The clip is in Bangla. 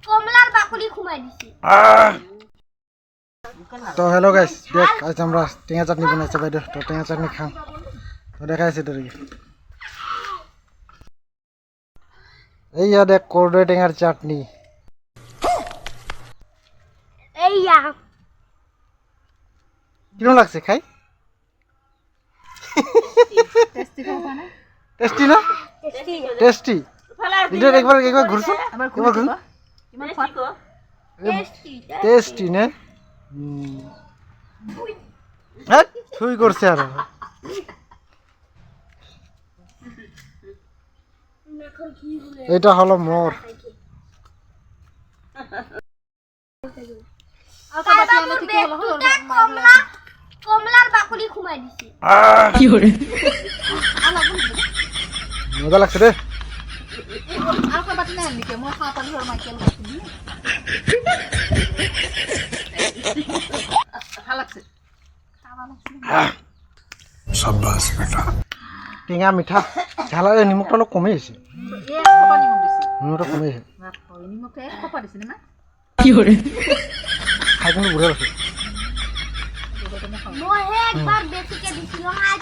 কমলার বাকলি ঘুমাই দিছি। তো হ্যালো গাইস, দেখ আজ আমরা টেঙা চাটনি বানাইছে বাইদেউ। তো টেঙা চাটনি খাম, তো দেখাইছে তোর এইয়া দেখ করদৈ টেঙার চাটনি। এইয়া কিরকম লাগছে খাই? টেস্টি না? টেস্টি। এটা একবার ঘুরছো, একবার ঘুরছো। টেস্টি না? হ্যাঁ থুই করছে আর এটা হলো মোর। কমলার বাকলি ঘুমাই দিছি। মজা লাগছে রে। টেঙা মিঠা ঝালা, নিমখটা অলপ কমে আহিছে। নিমখটা কমে আহিছে, খাই কিন্তু বঢ়িয়া লাগছে। মই একবার বেছিকে দিছিলাম।